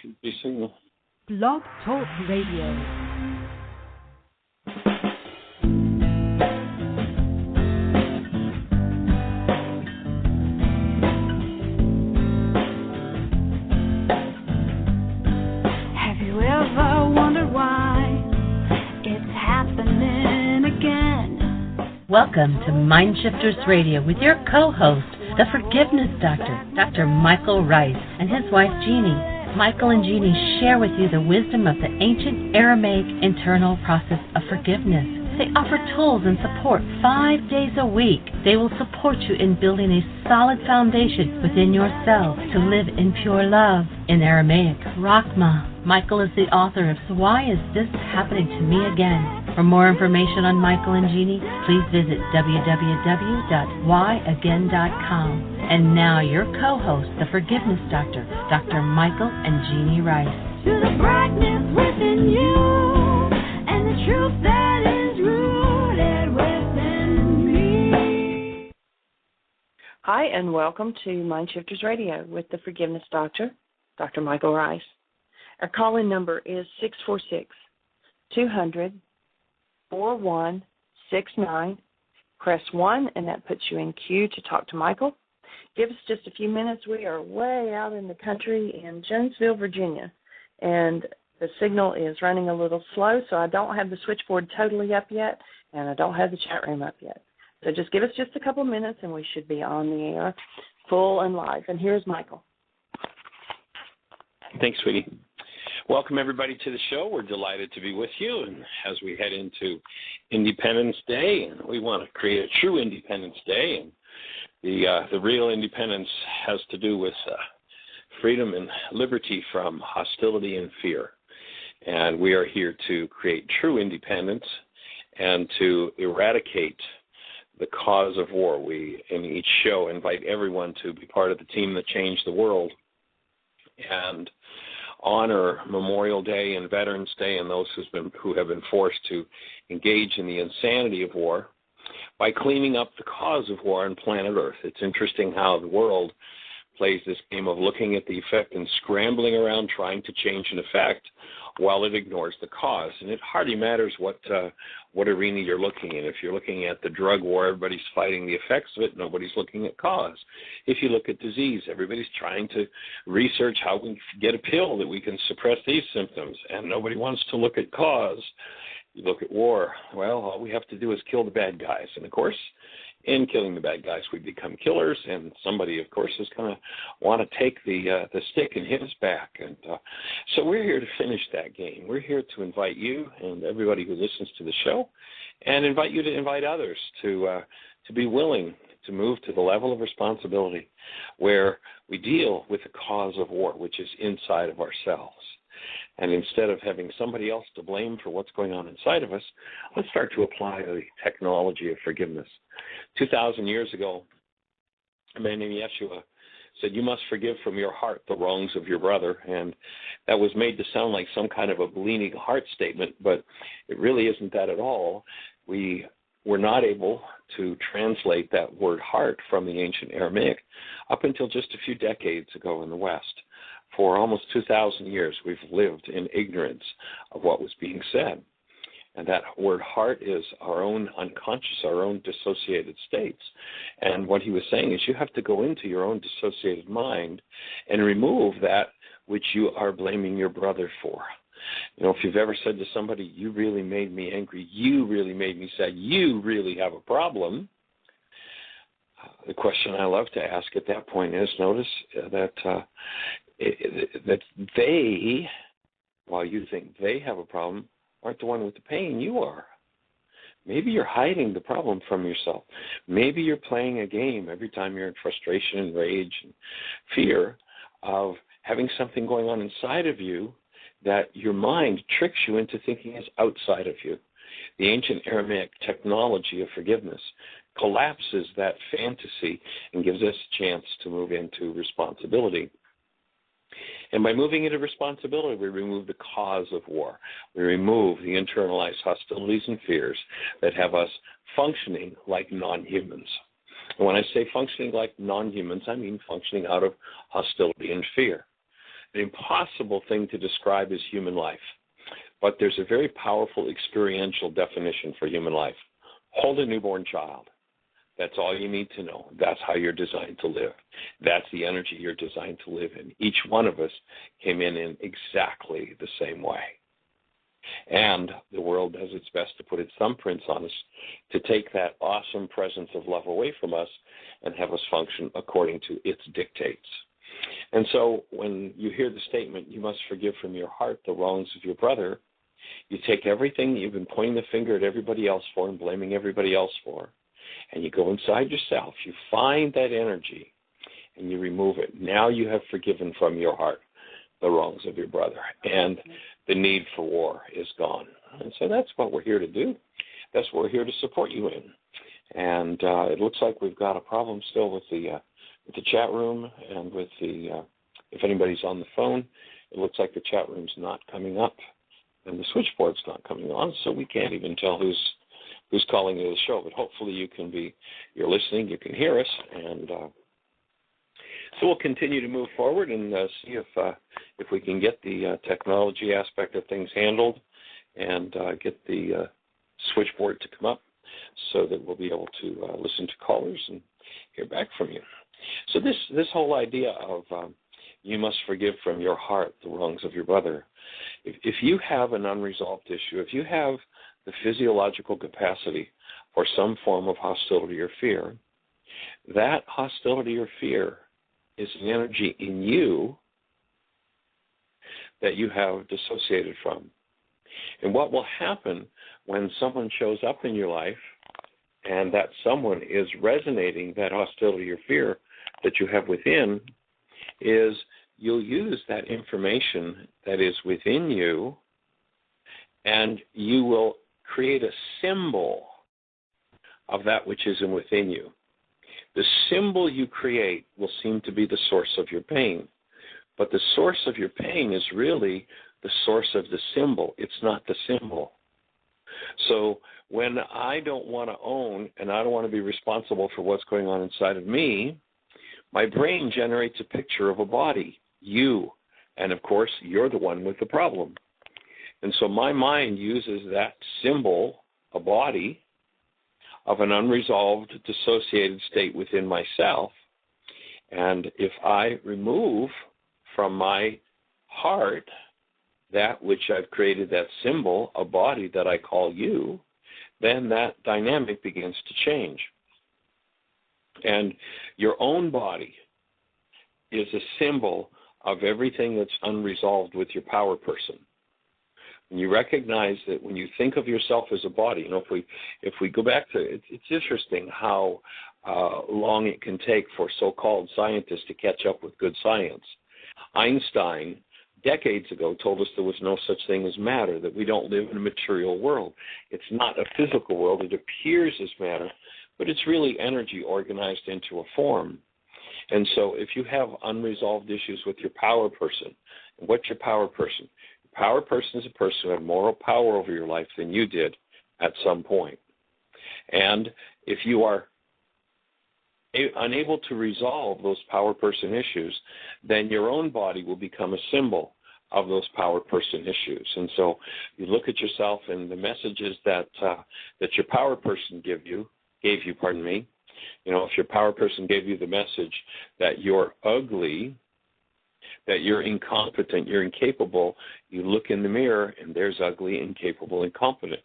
should be signal. Blog Talk Radio. Welcome to MindShifters Radio with your co-host, the Forgiveness Doctor, Dr. Michael Ryce, and his wife, Jeanie. Michael and Jeanie share with you the wisdom of the ancient Aramaic internal process of forgiveness. They offer tools and support 5 days a week. They will support you in building a solid foundation within yourself to live in pure love. In Aramaic, Rachma. Michael is the author of So Why Is This Happening to Me Again? For more information on Michael and Jeanie, please visit www.whyagain.com. And now your co-host, the Forgiveness Doctor, Dr. Michael and Jeanie Ryce. To the brightness within you and the truth that is rooted within me. Hi, and welcome to MindShifters Radio with the Forgiveness Doctor, Dr. Michael Ryce. Our call-in number is 646-200-4169. Press 1, and that puts you in queue to talk to Michael. Give us just a few minutes. We are way out in the country in Jonesville, Virginia, and the signal is running a little slow, so I don't have the switchboard totally up yet, and I don't have the chat room up yet. So just give us just a couple minutes, and we should be on the air full and live. And here's Michael. Thanks, sweetie. Welcome, everybody, to the show. We're delighted to be with you. And as we head into Independence Day, and we want to create a true Independence Day, and the real independence has to do with freedom and liberty from hostility and fear. And we are here to create true independence and to eradicate the cause of war. We, in each show, invite everyone to be part of the team that changed the world and honor Memorial Day and Veterans Day and those who have been forced to engage in the insanity of war by cleaning up the cause of war on planet Earth. It's interesting how the world plays this game of looking at the effect and scrambling around trying to change an effect while it ignores the cause. And it hardly matters what arena you're looking in. If you're looking at the drug war, everybody's fighting the effects of it. Nobody's looking at cause. If you look at disease, everybody's trying to research how we can get a pill that we can suppress these symptoms, and nobody wants to look at cause. You look at war, well, all we have to do is kill the bad guys. And, of course, in killing the bad guys, we become killers, and somebody, of course, is going to want to take the stick and hit us back. And so we're here to finish that game. We're here to invite you and everybody who listens to the show, and invite you to invite others to be willing to move to the level of responsibility where we deal with the cause of war, which is inside of ourselves. And instead of having somebody else to blame for what's going on inside of us, let's start to apply the technology of forgiveness. 2,000 years ago, a man named Yeshua said, "You must forgive from your heart the wrongs of your brother." And that was made to sound like some kind of a bleeding heart statement, but it really isn't that at all. We were not able to translate that word heart from the ancient Aramaic up until just a few decades ago in the West. For almost 2,000 years, we've lived in ignorance of what was being said. And that word heart is our own unconscious, our own dissociated states. And what he was saying is you have to go into your own dissociated mind and remove that which you are blaming your brother for. You know, if you've ever said to somebody, "You really made me angry, you really made me sad, you really have a problem," the question I love to ask at that point is, notice that they, while you think they have a problem, aren't the one with the pain, you are. Maybe you're hiding the problem from yourself. Maybe you're playing a game every time you're in frustration and rage and fear of having something going on inside of you that your mind tricks you into thinking is outside of you. The ancient Aramaic technology of forgiveness collapses that fantasy and gives us a chance to move into responsibility. And by moving into responsibility, we remove the cause of war. We remove the internalized hostilities and fears that have us functioning like non-humans. And when I say functioning like non-humans, I mean functioning out of hostility and fear. an impossible thing to describe as human life. But there's a very powerful experiential definition for human life. Hold a newborn child. That's all you need to know. That's how you're designed to live. That's the energy you're designed to live in. Each one of us came in exactly the same way. And the world does its best to put its thumbprints on us, to take that awesome presence of love away from us and have us function according to its dictates. And so when you hear the statement, you must forgive from your heart the wrongs of your brother, you take everything you've been pointing the finger at everybody else for and blaming everybody else for, and you go inside yourself, you find that energy, and you remove it. Now you have forgiven from your heart the wrongs of your brother, and the need for war is gone. And so that's what we're here to do. That's what we're here to support you in. And it looks like we've got a problem still with the chat room and with the if anybody's on the phone, it looks like the chat room's not coming up, and the switchboard's not coming on, so we can't even tell who's calling into the show. But hopefully you're listening, you can hear us, and so we'll continue to move forward and see if we can get the technology aspect of things handled and get the switchboard to come up so that we'll be able to listen to callers and hear back from you. So this whole idea of you must forgive from your heart the wrongs of your brother. If you have an unresolved issue, if you have the physiological capacity for some form of hostility or fear, that hostility or fear is an energy in you that you have dissociated from. And what will happen when someone shows up in your life and that someone is resonating that hostility or fear that you have within is you'll use that information that is within you and you will create a symbol of that which is within you. The symbol you create will seem to be the source of your pain, but the source of your pain is really the source of the symbol. It's not the symbol. So when I don't want to own and I don't want to be responsible for what's going on inside of me, my brain generates a picture of a body, you, and of course you're the one with the problem. And so my mind uses that symbol, a body, of an unresolved, dissociated state within myself. And if I remove from my heart that which I've created, that symbol, a body that I call you, then that dynamic begins to change. And your own body is a symbol of everything that's unresolved with your power person. And you recognize that when you think of yourself as a body, if we go back to it, it's interesting how long it can take for so-called scientists to catch up with good science. Einstein, decades ago, told us there was no such thing as matter, that we don't live in a material world. It's not a physical world. It appears as matter, but it's really energy organized into a form. And so if you have unresolved issues with your power person, what's your power person? Your power person is a person who had moral power over your life than you did at some point. And if you are unable to resolve those power person issues, then your own body will become a symbol of those power person issues. And so you look at yourself and the messages that your power person gave you. If your power person gave you the message that you're ugly, that you're incompetent, you're incapable, you look in the mirror and there's ugly, incapable, incompetent.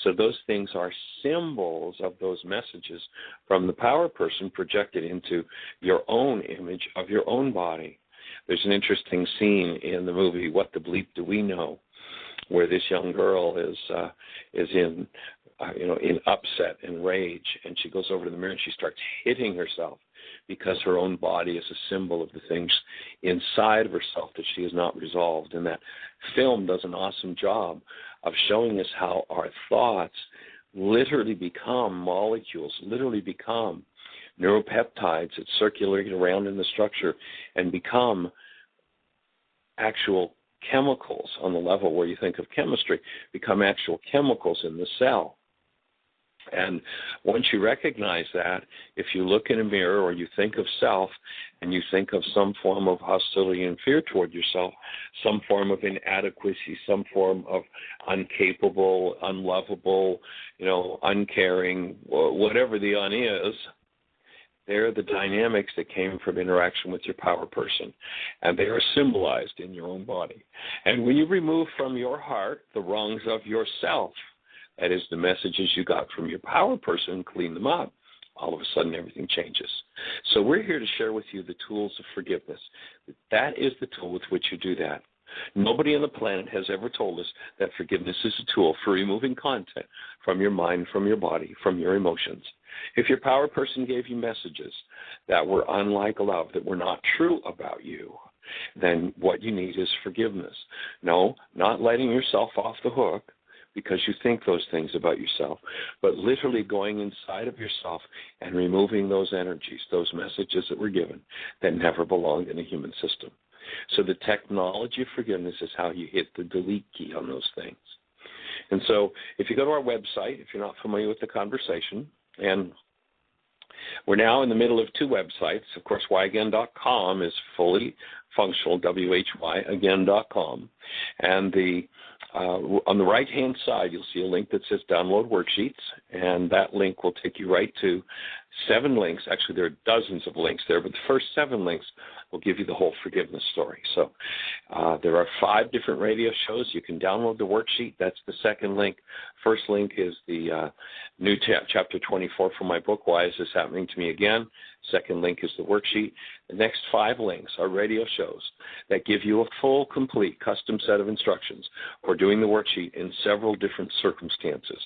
So those things are symbols of those messages from the power person projected into your own image of your own body. There's an interesting scene in the movie What the Bleep Do We Know, where this young girl is in upset and rage, and she goes over to the mirror and she starts hitting herself because her own body is a symbol of the things inside of herself that she has not resolved. And that film does an awesome job of showing us how our thoughts literally become molecules, literally become neuropeptides that circulate around in the structure and become actual chemicals on the level where you think of chemistry, become actual chemicals in the cell. And once you recognize that, if you look in a mirror or you think of self and you think of some form of hostility and fear toward yourself, some form of inadequacy, some form of incapable, unlovable, uncaring, whatever the un is, they're the dynamics that came from interaction with your power person, and they are symbolized in your own body. And when you remove from your heart the wrongs of yourself, that is the messages you got from your power person, clean them up, all of a sudden everything changes. So we're here to share with you the tools of forgiveness. That is the tool with which you do that. Nobody on the planet has ever told us that forgiveness is a tool for removing content from your mind, from your body, from your emotions. If your power person gave you messages that were unlike love, that were not true about you, then what you need is forgiveness. No, not letting yourself off the hook because you think those things about yourself, but literally going inside of yourself and removing those energies, those messages that were given that never belonged in a human system. So the technology of forgiveness is how you hit the delete key on those things. And so if you go to our website, if you're not familiar with the conversation, and we're now in the middle of two websites. Of course, whyagain.com is fully functional, whyagain.com. And on the right-hand side, you'll see a link that says Download Worksheets, and that link will take you right to 7 links. Actually, there are dozens of links there, but the first 7 links will give you the whole forgiveness story. So there are 5 different radio shows. You can download the worksheet. That's the second link. First link is the new chapter 24 from my book, Why Is This Happening to Me Again? Second link is the worksheet. The next 5 links are radio shows that give you a full, complete, custom set of instructions for doing the worksheet in several different circumstances.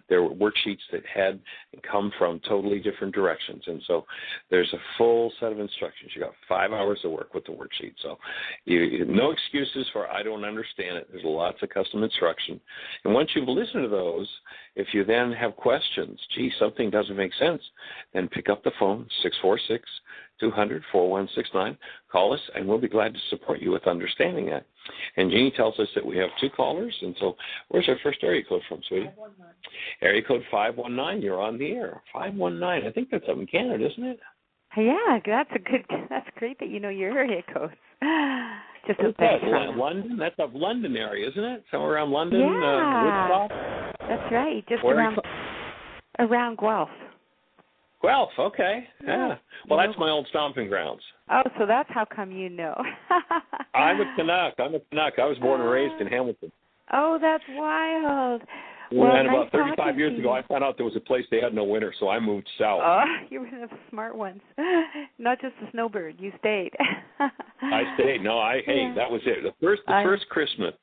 There were worksheets that had come from totally different directions, and so there's a full set of instructions. You got 5 hours to work with the worksheet, so no excuses for I don't understand it. There's lots of custom instruction, and once you've listened to those, if you then have questions, something doesn't make sense, then pick up the phone, 646-200-4169. Call us, and we'll be glad to support you with understanding that. And Jeanie tells us that we have 2 callers, and so where's our first area code from, sweetie? 519. Area code 519, you're on the air. 519, I think that's up in Canada, isn't it? Yeah, that's great that you know your area codes. Just What's that, London? That's up London area, isn't it? Somewhere around London, Woodstock? That's right, just around Guelph. Guelph, okay. Yeah. Well, that's my old stomping grounds. Oh, so that's how come you know. I'm a Canuck. I was born and raised in Hamilton. Oh, that's wild. And about 35 years ago, I found out there was a place they had no winter, so I moved south. Oh, you were the smart ones. Not just a snowbird. You stayed. I stayed. No, that was it. The first Christmas,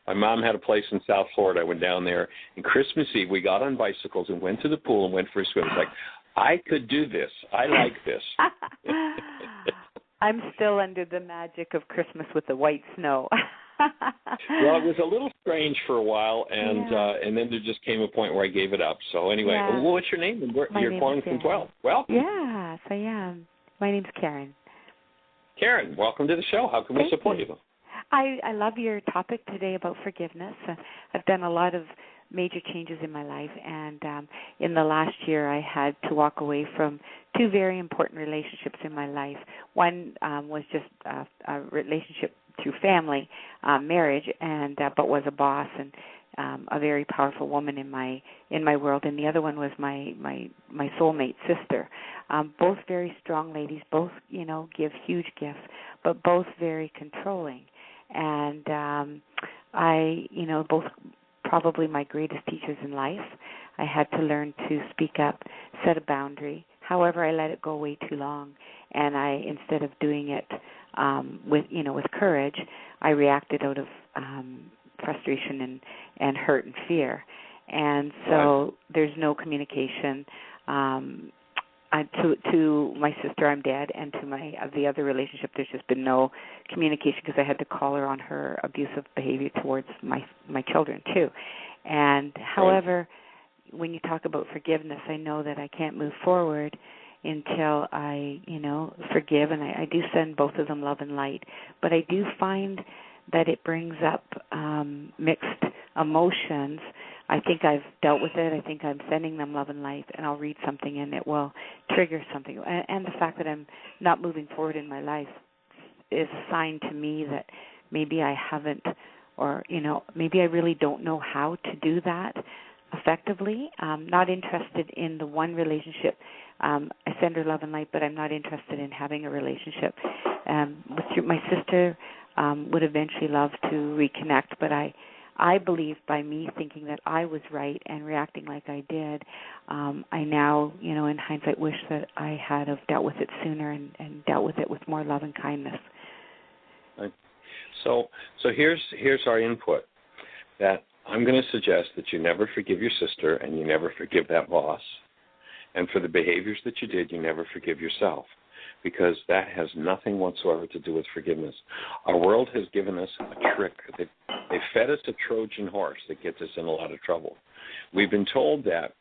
my mom had a place in South Florida. I went down there, and Christmas Eve, we got on bicycles and went to the pool and went for a swim. It's like, I could do this. I like this. I'm still under the magic of Christmas with the white snow. Well, it was a little strange for a while, and then there just came a point where I gave it up. So anyway, what's your name? You're calling from Guelph. Welcome. Yes, I am. My name's Karen. Karen, welcome to the show. How can we support you? I love your topic today about forgiveness. I've done a lot of major changes in my life, and in the last year I had to walk away from 2 very important relationships in my life. One was just a relationship through family, marriage, and but was a boss and a very powerful woman in my world. And the other one was my soulmate sister. Both very strong ladies, both give huge gifts, but both very controlling. And both probably my greatest teachers in life. I had to learn to speak up, set a boundary. However, I let it go way too long, and instead of doing it with courage, I reacted out of frustration and hurt and fear. And so there's no communication. To my sister, I'm dead, and to the other relationship, there's just been no communication because I had to call her on her abusive behavior towards my children too. And however, when you talk about forgiveness, I know that I can't move forward until I, forgive, and I do send both of them love and light. But I do find that it brings up mixed emotions. I think I've dealt with it. I think I'm sending them love and light, and I'll read something and it will trigger something. And the fact that I'm not moving forward in my life is a sign to me that maybe I haven't, or, maybe I really don't know how to do that effectively. I'm not interested in the one relationship. I send her love and light, but I'm not interested in having a relationship. With my sister, would eventually love to reconnect, but I believe by me thinking that I was right and reacting like I did, I now, in hindsight, wish that I had have dealt with it sooner and dealt with it with more love and kindness. So here's our input, that I'm going to suggest that you never forgive your sister and you never forgive that boss. And for the behaviors that you did, you never forgive yourself, because that has nothing whatsoever to do with forgiveness. Our world has given us a trick. They fed us a Trojan horse that gets us in a lot of trouble. We've been told that,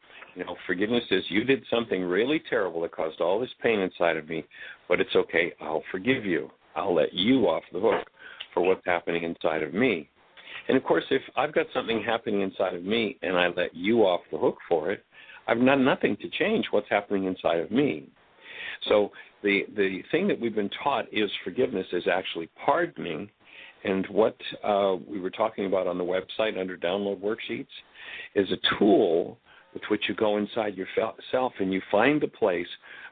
forgiveness is, you did something really terrible that caused all this pain inside of me, but it's okay, I'll forgive you. I'll let you off the hook for what's happening inside of me. And, of course, if I've got something happening inside of me and I let you off the hook for it, I've done nothing to change what's happening inside of me. So the thing that we've been taught is forgiveness is actually pardoning. And what we were talking about on the website under download worksheets is a tool with which you go inside yourself and you find the place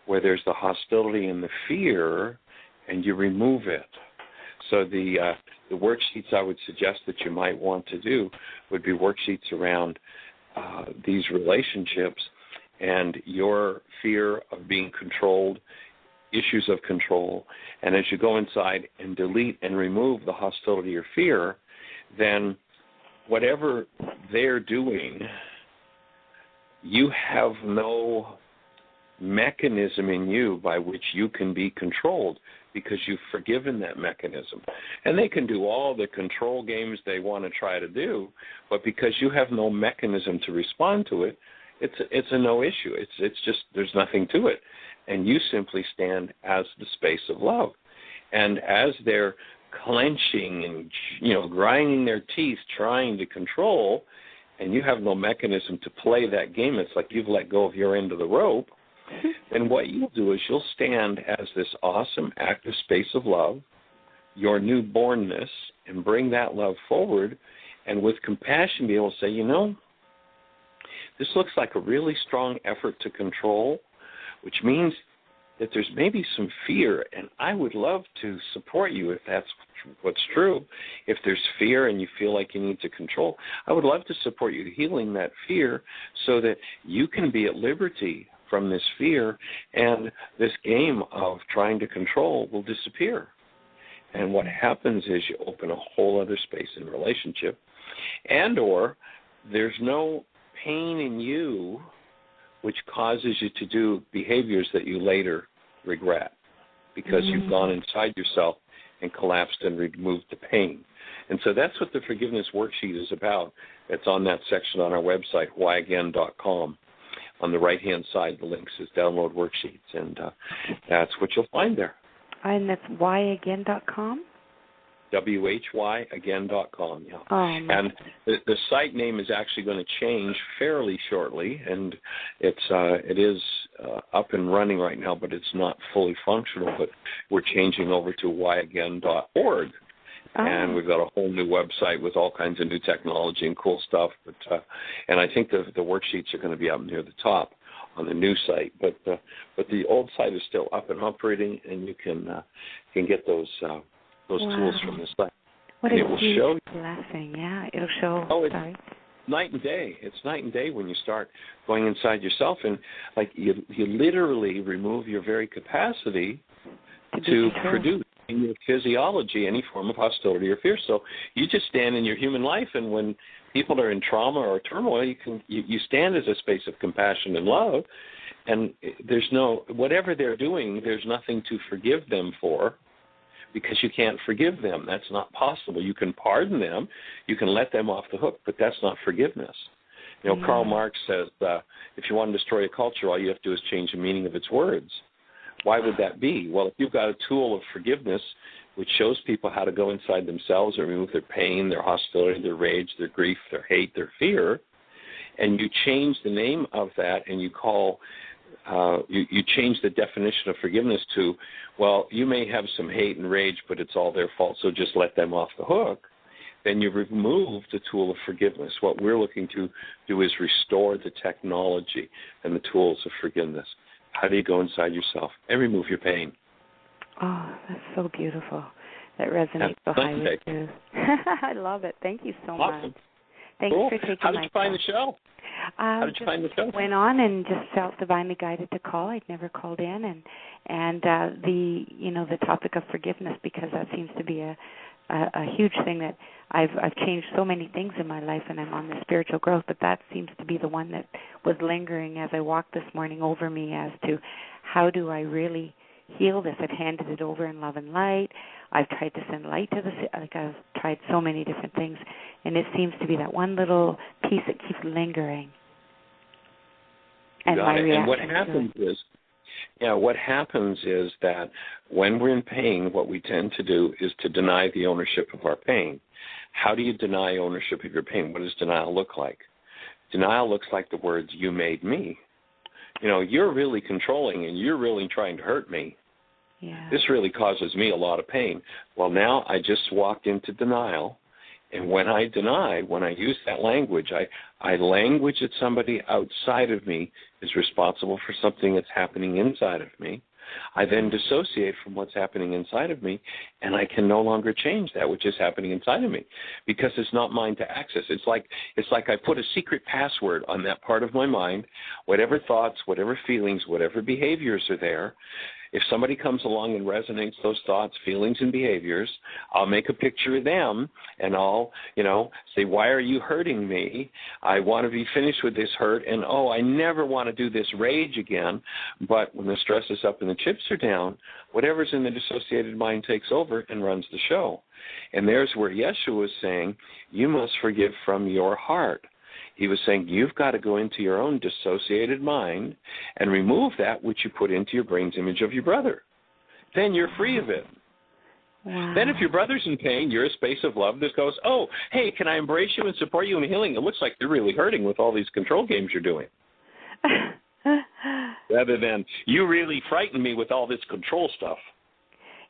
where there's the hostility and the fear, and you remove it. So the worksheets I would suggest that you might want to do would be worksheets around these relationships and your fear of being controlled, issues of control. And as you go inside and delete and remove the hostility or fear, then whatever they're doing, you have no mechanism in you by which you can be controlled, because you've forgiven that mechanism. And they can do all the control games they want to try to do, but because you have no mechanism to respond to it, it's a no issue. It's just, there's nothing to it. And you simply stand as the space of love. And as they're clenching and, grinding their teeth trying to control, and you have no mechanism to play that game, it's like you've let go of your end of the rope, then what you'll do is you'll stand as this awesome active space of love, your newbornness, and bring that love forward, and with compassion be able to say, this looks like a really strong effort to control, which means that there's maybe some fear, and I would love to support you if that's what's true. If there's fear and you feel like you need to control, I would love to support you healing that fear so that you can be at liberty from this fear, and this game of trying to control will disappear. And what happens is you open a whole other space in relationship, and or there's no pain in you which causes you to do behaviors that you later regret, because you've gone inside yourself and collapsed and removed the pain. And so that's what the forgiveness worksheet is about. It's on that section on our website, whyagain.com. On the right-hand side, the link says download worksheets, and that's what you'll find there. And that's whyagain.com? WHYagain.com, yeah. Oh, and the site name is actually going to change fairly shortly, and it is up and running right now, but it's not fully functional. But we're changing over to whyagain.org. Oh. And we've got a whole new website with all kinds of new technology and cool stuff. But and I think the worksheets are going to be up near the top on the new site. But the old site is still up and operating, and you can get those tools from the site. What and a it will huge show blessing! Yeah, it'll show. Oh, it's sorry. Night and day. It's night and day when you start going inside yourself, and like you literally remove your very capacity to produce in your physiology any form of hostility or fear. So you just stand in your human life, and when people are in trauma or turmoil, you stand as a space of compassion and love, and there's no, whatever they're doing, there's nothing to forgive them for, because you can't forgive them. That's not possible. You can pardon them, you can let them off the hook, but that's not forgiveness. Karl Marx says, if you want to destroy a culture, all you have to do is change the meaning of its words. Why would that be? Well, if you've got a tool of forgiveness which shows people how to go inside themselves and remove their pain, their hostility, their rage, their grief, their hate, their fear, and you change the name of that, and you call you change the definition of forgiveness to, well, you may have some hate and rage, but it's all their fault, so just let them off the hook, then you remove the tool of forgiveness. What we're looking to do is restore the technology and the tools of forgiveness. How do you go inside yourself and remove your pain? Oh, that's so beautiful. That resonates so highly, too. I love it. Thank you so much. Thanks for taking my call. How did you find the show? How did you find the show? Went on and just felt divinely guided to call. I'd never called in, and the topic of forgiveness, because that seems to be a huge thing that I've changed so many things in my life, and I'm on the spiritual growth, but that seems to be the one that was lingering as I walked this morning over me as to how do I really heal this. I've handed it over in love and light. I've tried to send light to I've tried so many different things, and it seems to be that one little piece that keeps lingering. And my reaction. And what happens is that when we're in pain, what we tend to do is to deny the ownership of our pain. How do you deny ownership of your pain? What does denial look like? Denial looks like the words, you made me. You're really controlling and you're really trying to hurt me. Yeah. This really causes me a lot of pain. Well, now I just walked into denial, and when I deny, when I use that language, I language that somebody outside of me is responsible for something that's happening inside of me. I then dissociate from what's happening inside of me, and I can no longer change that which is happening inside of me because it's not mine to access. It's like I put a secret password on that part of my mind. Whatever thoughts, whatever feelings, whatever behaviors are there, if somebody comes along and resonates those thoughts, feelings, and behaviors, I'll make a picture of them, and I'll, say, why are you hurting me? I want to be finished with this hurt, and, I never want to do this rage again. But when the stress is up and the chips are down, whatever's in the dissociated mind takes over and runs the show. And there's where Yeshua is saying, you must forgive from your heart. He was saying you've got to go into your own dissociated mind and remove that which you put into your brain's image of your brother. Then you're free of it. Wow. Then if your brother's in pain, you're a space of love that goes, hey, can I embrace you and support you in healing? It looks like you're really hurting with all these control games you're doing. Rather than, you really frighten me with all this control stuff.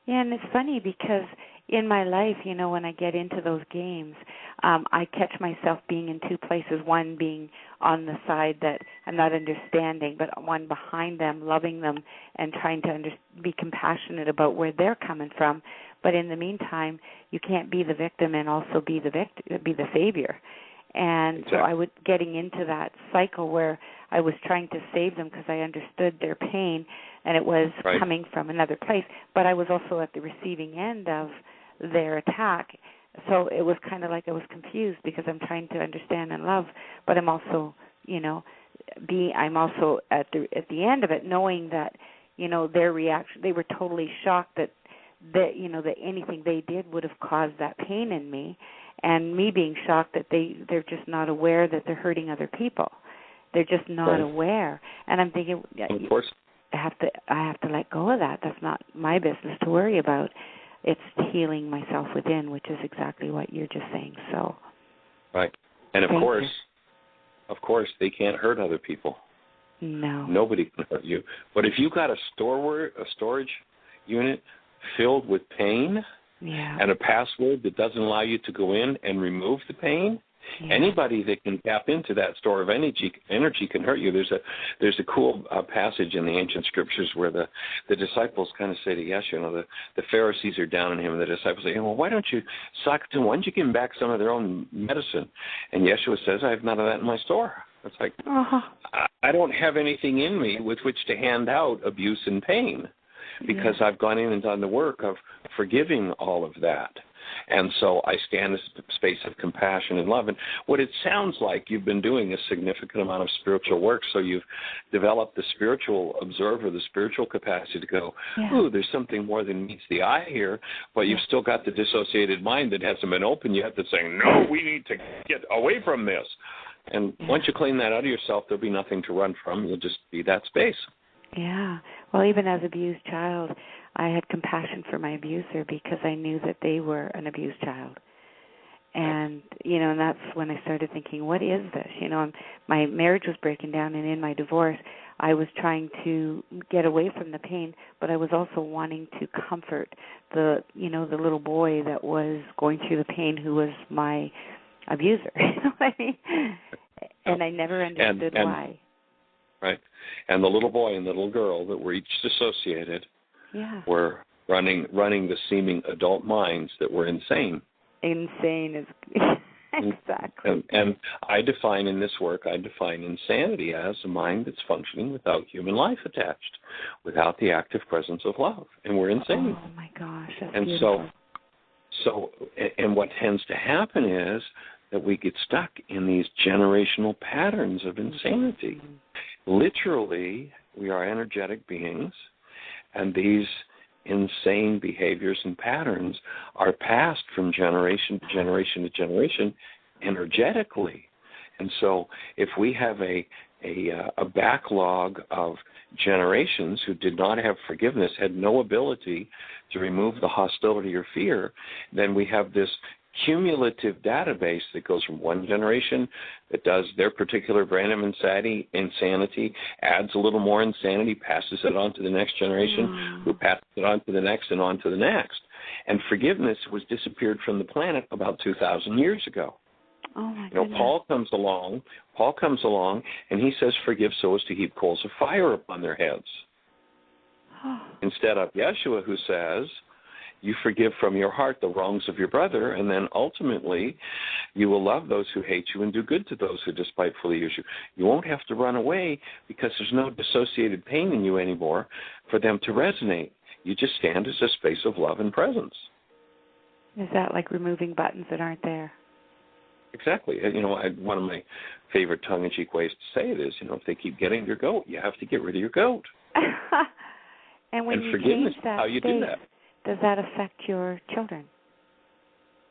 Yeah, and it's funny because in my life, when I get into those games, I catch myself being in two places, one being on the side that I'm not understanding, but one behind them, loving them and trying to be compassionate about where they're coming from. But in the meantime, you can't be the victim and also be the savior. And exactly. So I was getting into that cycle where I was trying to save them because I understood their pain, and it was coming from another place. But I was also at the receiving end of their attack. So it was kind of like I was confused because I'm trying to understand and love, but I'm also, I'm also at the end of it knowing that, their reaction, they were totally shocked that anything they did would have caused that pain in me, and me being shocked that they're just not aware that they're hurting other people. They're just not aware. And I'm thinking, of course, I have to let go of that. That's not my business to worry about. It's healing myself within, which is exactly what you're just saying. So, right, and of course, they can't hurt other people. No, nobody can hurt you. But if you got a storage unit filled with pain, and a password that doesn't allow you to go in and remove the pain, anybody that can tap into that store of energy can hurt you. There's a cool passage in the ancient scriptures where the disciples kind of say to Yeshua, the Pharisees are down on him, and the disciples say, well, why don't you suck to them? Why don't you give them back some of their own medicine? And Yeshua says, I have none of that in my store. It's like, I don't have anything in me with which to hand out abuse and pain because I've gone in and done the work of forgiving all of that. And so I stand in a space of compassion and love. And what it sounds like you've been doing a significant amount of spiritual work, so you've developed the spiritual observer, the spiritual capacity to go, ooh, there's something more than meets the eye here, but you've still got the dissociated mind that hasn't been open yet that's saying, no, we need to get away from this. And once you clean that out of yourself, there'll be nothing to run from. You'll just be that space. Yeah. Well, even as an abused child, I had compassion for my abuser because I knew that they were an abused child. And, and that's when I started thinking, what is this? My marriage was breaking down, and in my divorce, I was trying to get away from the pain, but I was also wanting to comfort the little boy that was going through the pain, who was my abuser. You know what I mean? And I never understood why. Right. And the little boy and the little girl that were each dissociated were running the seeming adult minds that were insane. Insane is exactly. And I define insanity as a mind that's functioning without human life attached, without the active presence of love. And we're insane. Oh, my gosh. That's and beautiful. So what tends to happen is that we get stuck in these generational patterns of insanity. Literally, we are energetic beings, and these insane behaviors and patterns are passed from generation to generation to generation energetically. And so if we have a backlog of generations who did not have forgiveness, had no ability to remove the hostility or fear, then we have this cumulative database that goes from one generation that does their particular brand of insanity, adds a little more insanity, passes it on to the next generation, who passes it on to the next and on to the next. And forgiveness was disappeared from the planet about 2,000 years ago. Oh my goodness. Paul comes along, and he says, forgive so as to heap coals of fire upon their heads. Instead of Yeshua, who says, you forgive from your heart the wrongs of your brother, and then ultimately you will love those who hate you and do good to those who despitefully use you. You won't have to run away because there's no dissociated pain in you anymore for them to resonate. You just stand as a space of love and presence. Is that like removing buttons that aren't there? Exactly. One of my favorite tongue-in-cheek ways to say it is, if they keep getting your goat, you have to get rid of your goat. And when you forgiveness, change that how you do that. Does that affect your children?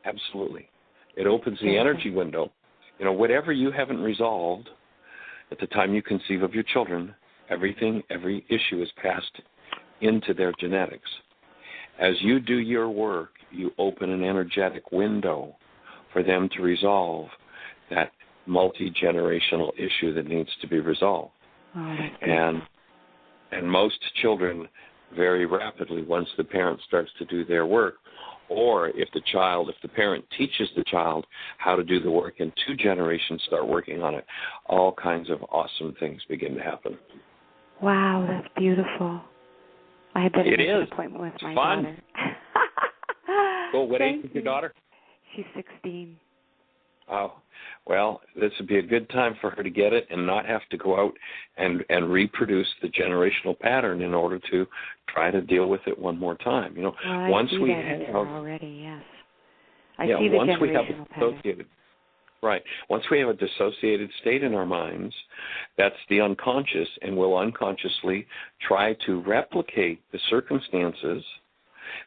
Absolutely. It opens the energy window. Whatever you haven't resolved at the time you conceive of your children, every issue is passed into their genetics. As you do your work, you open an energetic window for them to resolve that multi-generational issue that needs to be resolved. Oh, that's good. And most children very rapidly, once the parent starts to do their work, or if the parent teaches the child how to do the work and 2 generations start working on it, all kinds of awesome things begin to happen. Wow, that's beautiful. I had been an appointment with my daughter. Cool. What age is your daughter? She's 16. Oh, well, this would be a good time for her to get it and not have to go out and reproduce the generational pattern in order to try to deal with it one more time. Once we have already, yes. I see the generational pattern. Right. Once we have a dissociated state in our minds, that's the unconscious, and we'll unconsciously try to replicate the circumstances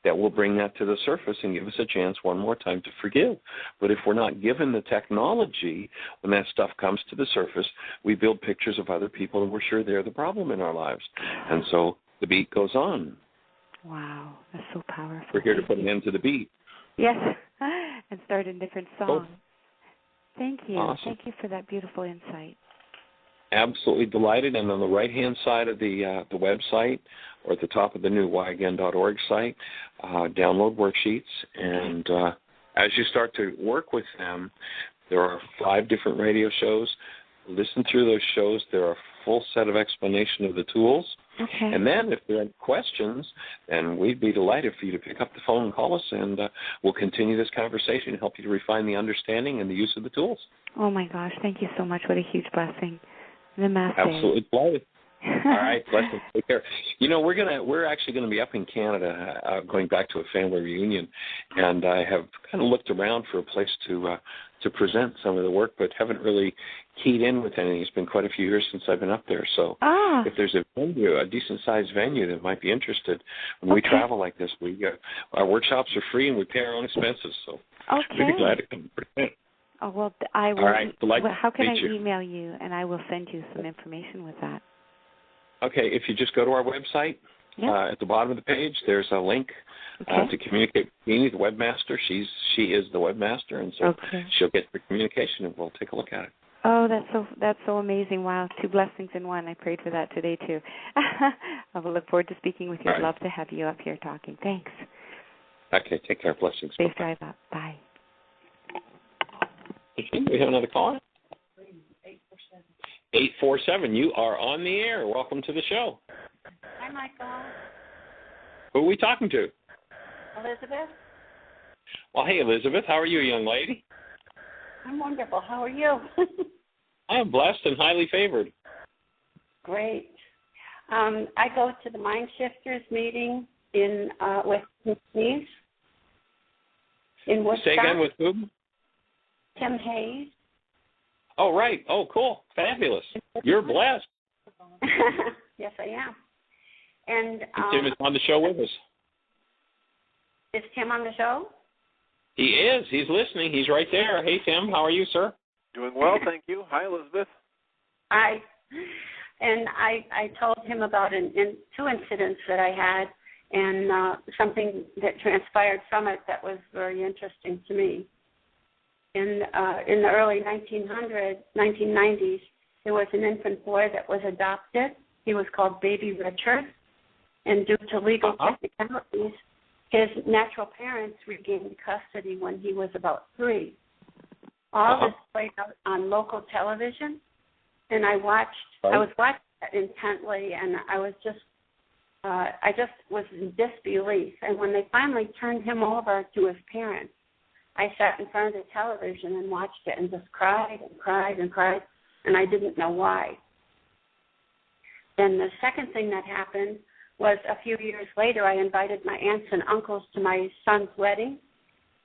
that will bring that to the surface and give us a chance one more time to forgive. But if we're not given the technology, when that stuff comes to the surface, we build pictures of other people and we're sure they're the problem in our lives. And so the beat goes on. Wow, that's so powerful. We're here to put an end to the beat. Yes, and start a different song. Thank you. Awesome. Thank you for that beautiful insight. Absolutely delighted. And on the right-hand side of the website, or at the top of the new whyagain.org site, download worksheets. And as you start to work with them, there are 5 different radio shows. Listen through those shows. There are a full set of explanation of the tools. Okay. And then if there are questions, then we'd be delighted for you to pick up the phone and call us, and we'll continue this conversation and help you to refine the understanding and the use of the tools. Oh, my gosh. Thank you so much. What a huge blessing. Namaste. Absolutely delighted. All right, blessings. Take care. We're actually going to be up in Canada, going back to a family reunion, and I have kind of looked around for a place to present some of the work, but haven't really keyed in with anything. It's been quite a few years since I've been up there. So if there's a venue, a decent-sized venue that might be interested, when we travel like this, our workshops are free and we pay our own expenses. So we'd be glad to come present. Oh, well, I will. All right. How can I email you, and I will send you some information with that? Okay, if you just go to our website, At the bottom of the page, there's a link to communicate with Jeanie, the webmaster. She is the webmaster, and so she'll get the communication, and we'll take a look at it. Oh, that's so amazing. Wow, 2 blessings in one. I prayed for that today, too. I will look forward to speaking with you. I'd love to have you up here talking. Thanks. Okay, take care. Blessings. Safe drive up. Bye. Okay, we have another caller? 847. You are on the air. Welcome to the show. Hi, Michael. Who are we talking to? Elizabeth. Well, hey, Elizabeth. How are you, young lady? I'm wonderful. How are you? I am blessed and highly favored. Great. I go to the MindShifters meeting with Tim Hayes in Woodstock. Say again, with whom? Tim Hayes. Oh, right. Oh, cool. Fabulous. You're blessed. Yes, I am. And Tim is on the show with us. Is Tim on the show? He is. He's listening. He's right there. Hey, Tim. How are you, sir? Doing well, thank you. Hi, Elizabeth. I told him about 2 incidents that I had and something that transpired from it that was very interesting to me. In the early 1990s, there was an infant boy that was adopted. He was called Baby Richard, and due to legal technicalities, his natural parents regained custody when he was about 3. All this played out on local television, and I was watching that intently, and I just was in disbelief. And when they finally turned him over to his parents, I sat in front of the television and watched it and just cried and cried and cried, and I didn't know why. Then the second thing that happened was a few years later, I invited my aunts and uncles to my son's wedding,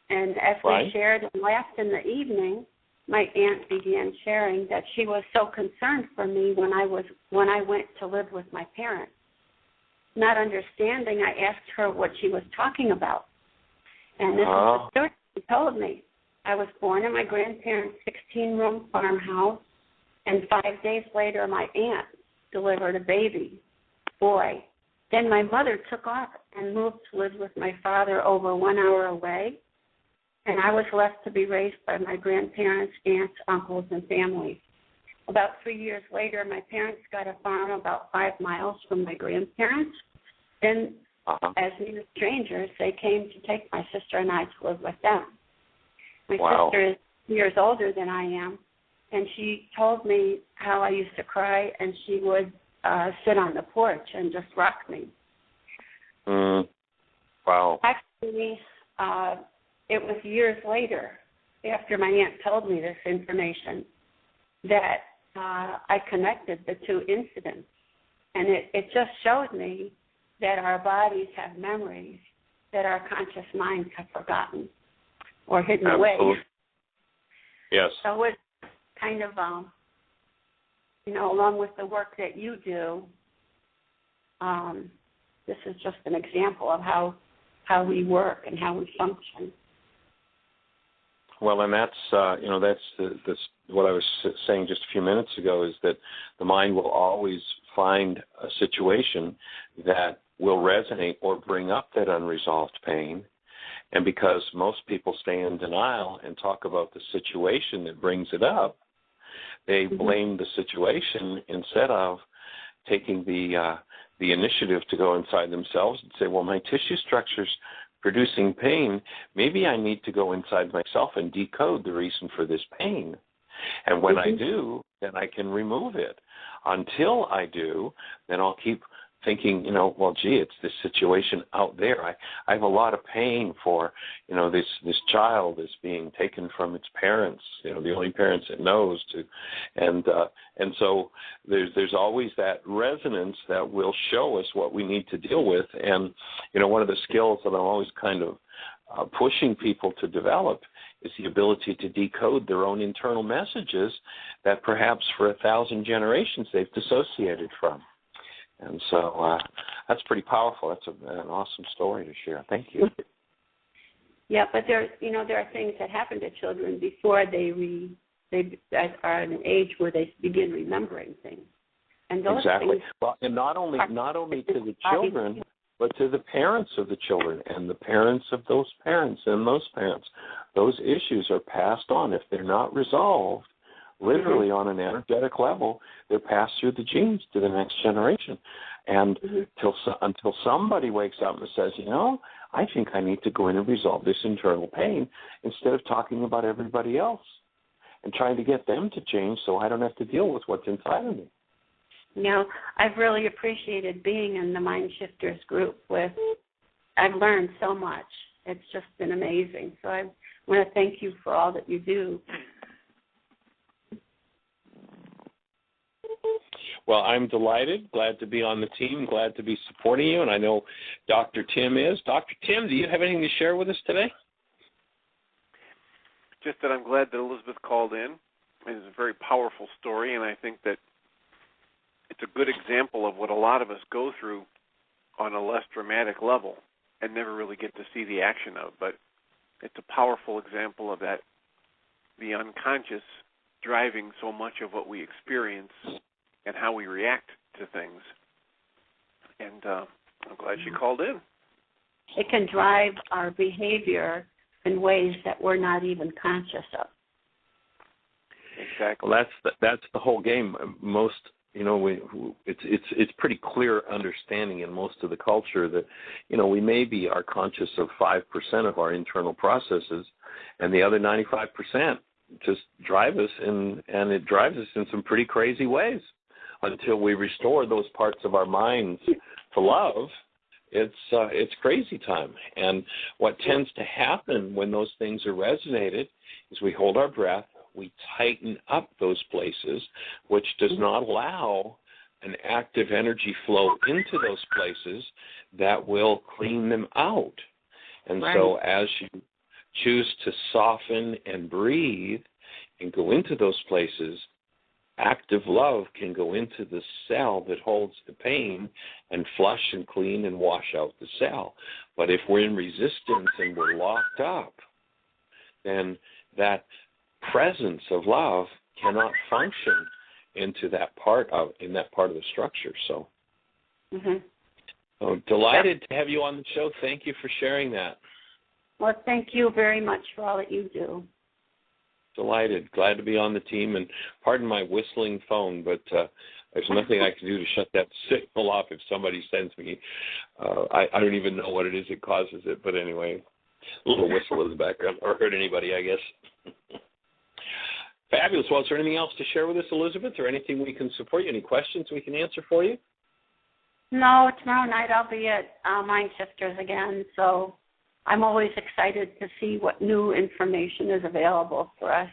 and as we shared and laughed in the evening, my aunt began sharing that she was so concerned for me when I went to live with my parents. Not understanding, I asked her what she was talking about, and this is the story she told me. I was born in my grandparents' 16-room farmhouse, and 5 days later, my aunt delivered a baby boy. Then my mother took off and moved to live with my father over 1 hour away, and I was left to be raised by my grandparents, aunts, uncles, and family. About 3 years later, my parents got a farm about 5 miles from my grandparents. Then, as near strangers, they came to take my sister and I to live with them. My sister is years older than I am, and she told me how I used to cry, and she would sit on the porch and just rock me. Wow. Actually, it was years later, after my aunt told me this information, that I connected the 2 incidents. And it just showed me that our bodies have memories that our conscious minds have forgotten or hidden away. Yes. So it's kind of, along with the work that you do, this is just an example of how we work and how we function. Well, and that's what I was saying just a few minutes ago, is that the mind will always find a situation that will resonate or bring up that unresolved pain. And because most people stay in denial and talk about the situation that brings it up, they blame the situation instead of taking the initiative to go inside themselves and say, well, my tissue structure's producing pain. Maybe I need to go inside myself and decode the reason for this pain. And when I do, then I can remove it. Until I do, then I'll keep thinking, well, gee, it's this situation out there. I have a lot of pain for, this child is being taken from its parents, the only parents it knows to, and so there's always that resonance that will show us what we need to deal with. And, one of the skills that I'm always kind of pushing people to develop is the ability to decode their own internal messages that perhaps for 1,000 generations they've dissociated from. And so that's pretty powerful. That's an awesome story to share. Thank you. Yeah, but there are things that happen to children before they are at an age where they begin remembering things. And those exactly. things Well, and not only to the children, but to the parents of the children and the parents of those parents and those parents. Those issues are passed on. If they're not resolved, literally on an energetic level, they're passed through the genes to the next generation. And until somebody wakes up and says, I think I need to go in and resolve this internal pain instead of talking about everybody else and trying to get them to change so I don't have to deal with what's inside of me. I've really appreciated being in the MindShifters group I've learned so much. It's just been amazing. So I want to thank you for all that you do. Well, I'm delighted, glad to be on the team, glad to be supporting you, and I know Dr. Tim is. Dr. Tim, do you have anything to share with us today? Just that I'm glad that Elizabeth called in. It's a very powerful story, and I think that it's a good example of what a lot of us go through on a less dramatic level and never really get to see the action of. But it's a powerful example of that, the unconscious driving so much of what we experience and how we react to things. And I'm glad she called in. It can drive our behavior in ways that we're not even conscious of. Exactly. Well, that's the whole game. Most, it's pretty clear understanding in most of the culture that, we maybe are conscious of 5% of our internal processes, and the other 95% just drive us, and it drives us in some pretty crazy ways. Until we restore those parts of our minds to love, it's crazy time. And what tends to happen when those things are resonated is we hold our breath, we tighten up those places, which does not allow an active energy flow into those places that will clean them out. And so as you choose to soften and breathe and go into those places, active love can go into the cell that holds the pain and flush and clean and wash out the cell. But if we're in resistance and we're locked up, then that presence of love cannot function into that part of the structure. So, so delighted to have you on the show. Thank you for sharing that. Well, thank you very much for all that you do. Delighted. Glad to be on the team. And pardon my whistling phone, but there's nothing I can do to shut that signal off if somebody sends me. I don't even know what it is that causes it, but anyway, a little whistle in the background. Or hurt anybody, I guess. Fabulous. Well, is there anything else to share with us, Elizabeth, or anything we can support you? Any questions we can answer for you? No, tomorrow night I'll be at MindShifters again, so I'm always excited to see what new information is available for us.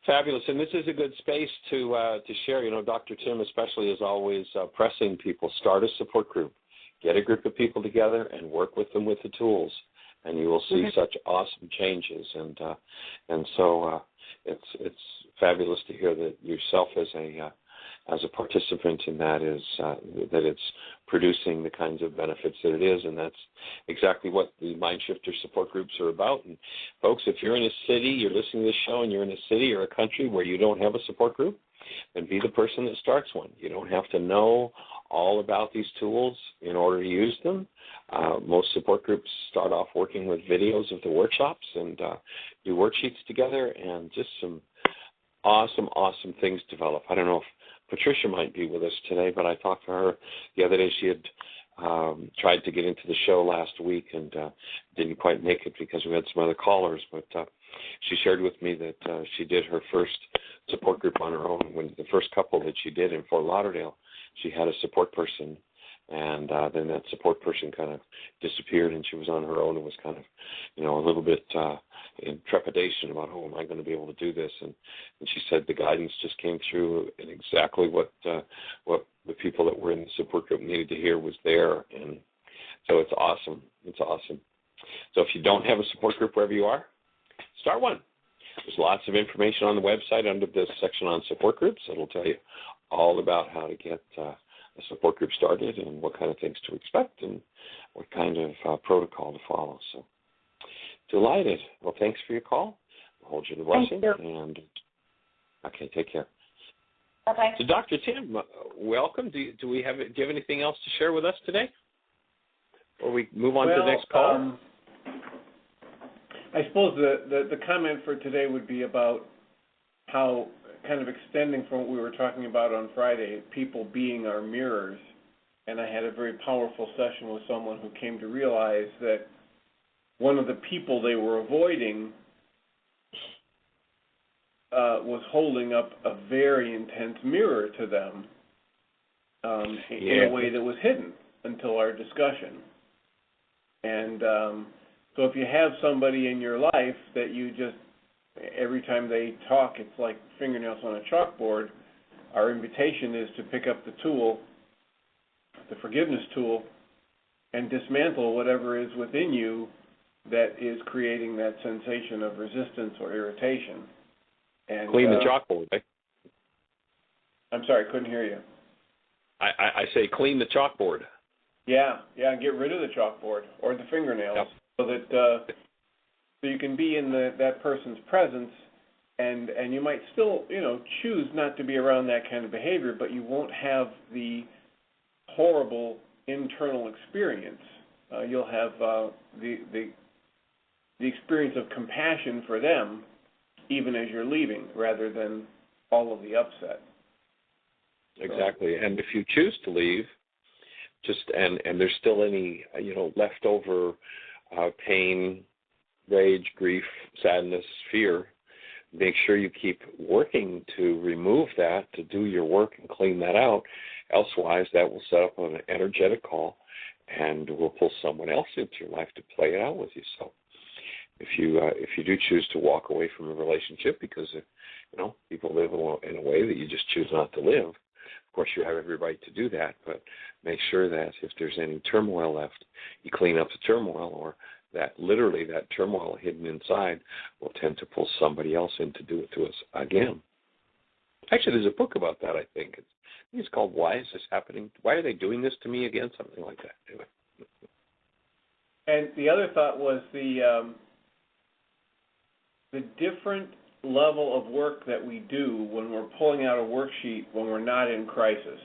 Fabulous. And this is a good space to share. Dr. Tim especially is always pressing people, start a support group. Get a group of people together and work with them with the tools, and you will see such awesome changes. And so it's fabulous to hear that yourself as a participant in that is that it's producing the kinds of benefits that it is, and that's exactly what the MindShifter support groups are about. And folks, if you're in a city, you're listening to this show, and you're in a city or a country where you don't have a support group, then be the person that starts one. You don't have to know all about these tools in order to use them. Most support groups start off working with videos of the workshops and do worksheets together, and just some awesome things develop. I don't know if Patricia might be with us today, but I talked to her the other day. She had tried to get into the show last week and didn't quite make it because we had some other callers, but she shared with me that she did her first support group on her own. When the first couple that she did in Fort Lauderdale, she had a support person, and then that support person kind of disappeared, and she was on her own and was kind of, a little bit in trepidation about, am I going to be able to do this? And she said the guidance just came through, and exactly what the people that were in the support group needed to hear was there. And so it's awesome. It's awesome. So if you don't have a support group wherever you are, start one. There's lots of information on the website under this section on support groups. It'll tell you all about how to get a support group started and what kind of things to expect and what kind of protocol to follow. So delighted. Well, thanks for your call. I'll hold you to the blessing. Thank you. And okay, take care. Bye-bye. So, Dr. Tim, welcome. Do you have anything else to share with us today? Or we move on to the next call? I suppose the comment for today would be about how, kind of extending from what we were talking about on Friday, people being our mirrors. And I had a very powerful session with someone who came to realize that one of the people they were avoiding was holding up a very intense mirror to them in a way that was hidden until our discussion. And so if you have somebody in your life that you just, every time they talk, it's like fingernails on a chalkboard, our invitation is to pick up the tool, the forgiveness tool, and dismantle whatever is within you that is creating that sensation of resistance or irritation. And clean the chalkboard. Eh? I'm sorry, I couldn't hear you. I say clean the chalkboard. Yeah, get rid of the chalkboard or the fingernails, so that so you can be in that person's presence, and you might still, choose not to be around that kind of behavior, but you won't have the horrible internal experience. You'll have the experience of compassion for them, even as you're leaving, rather than all of the upset. Exactly, and if you choose to leave, and there's still any leftover pain, rage, grief, sadness, fear, make sure you keep working to remove that, to do your work and clean that out. Elsewise, that will set up an energetic call, and will pull someone else into your life to play it out with you. So, if you do choose to walk away from a relationship because people live in a way that you just choose not to live, of course you have every right to do that. But make sure that if there's any turmoil left, you clean up the turmoil, or that literally that turmoil hidden inside will tend to pull somebody else in to do it to us again. Actually, there's a book about that, I think. It's called Why Is This Happening? Why Are They Doing This to Me Again? Something like that. Anyway. And the other thought was the different level of work that we do when we're pulling out a worksheet when we're not in crisis.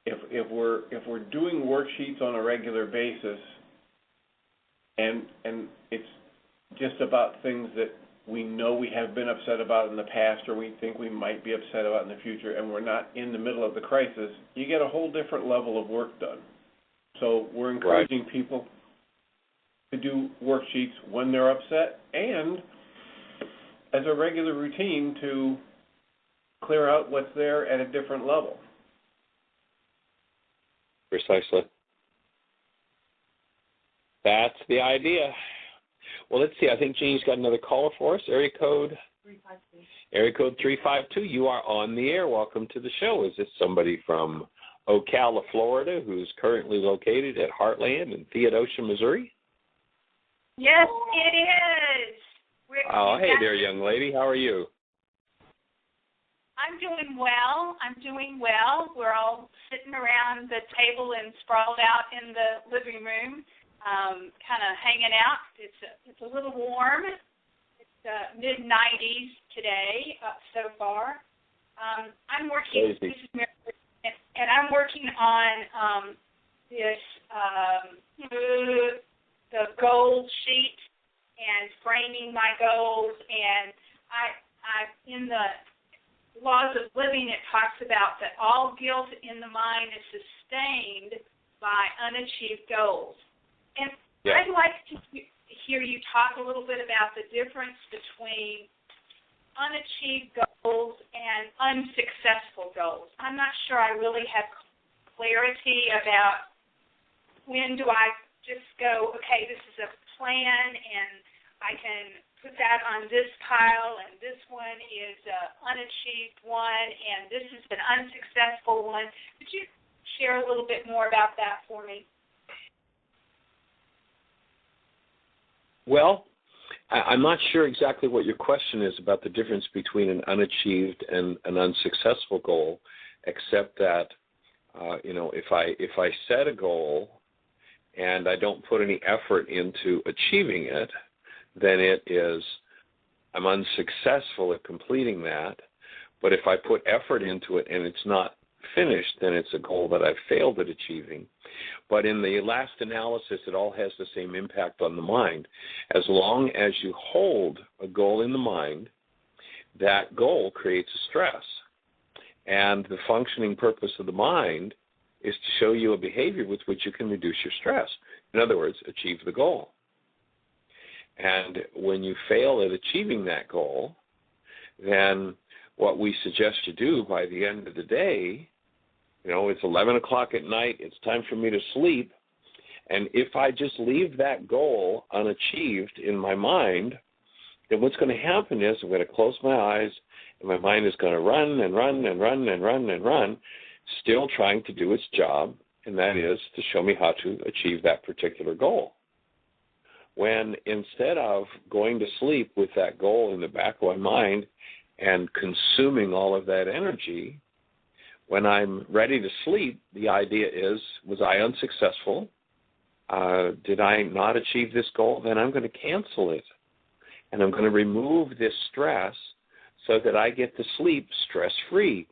If we're doing worksheets on a regular basis, and it's just about things that we know we have been upset about in the past, or we think we might be upset about in the future, and we're not in the middle of the crisis, you get a whole different level of work done. So we're encouraging people to do worksheets when they're upset, and as a regular routine to clear out what's there at a different level. Precisely. That's the idea. Well, let's see. I think Jeannie's got another caller for us. Area code 352. Area code 352. You are on the air. Welcome to the show. Is this somebody from Ocala, Florida, who's currently located at Heartland in Theodosia, Missouri? Yes, it is. Hey there, young lady. How are you? I'm doing well. We're all sitting around the table and sprawled out in the living room, kind of hanging out. It's a little warm. It's mid-90s today so far. I'm working. This is Mary, and I'm working on this the goal sheet and framing my goals. And I in the Laws of Living, it talks about that all guilt in the mind is sustained by unachieved goals. And I'd like to hear you talk a little bit about the difference between unachieved goals and unsuccessful goals. I'm not sure I really have clarity about when do I just go, okay, this is a plan and I can put that on this pile, and this one is an unachieved one, and this is an unsuccessful one. Could you share a little bit more about that for me? Well, I'm not sure exactly what your question is about the difference between an unachieved and an unsuccessful goal, except that, if I set a goal and I don't put any effort into achieving it, then I'm unsuccessful at completing that. But if I put effort into it and it's not finished, then it's a goal that I've failed at achieving. But in the last analysis, it all has the same impact on the mind. As long as you hold a goal in the mind, that goal creates a stress. And the functioning purpose of the mind is to show you a behavior with which you can reduce your stress. In other words, achieve the goal. And when you fail at achieving that goal, then what we suggest you do by the end of the day, it's 11 o'clock at night, it's time for me to sleep, and if I just leave that goal unachieved in my mind, then what's going to happen is I'm going to close my eyes, and my mind is going to run and run and run and run and run, still trying to do its job, and that is to show me how to achieve that particular goal. When instead of going to sleep with that goal in the back of my mind and consuming all of that energy, when I'm ready to sleep, the idea is, was I unsuccessful? Did I not achieve this goal? Then I'm going to cancel it. And I'm going to remove this stress so that I get to sleep stress-free.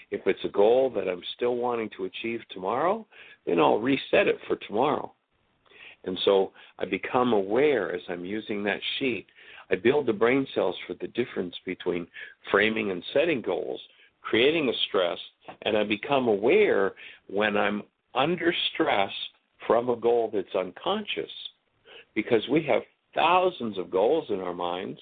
If it's a goal that I'm still wanting to achieve tomorrow, then I'll reset it for tomorrow. And so I become aware as I'm using that sheet. I build the brain cells for the difference between framing and setting goals, creating a stress, and I become aware when I'm under stress from a goal that's unconscious, because we have thousands of goals in our minds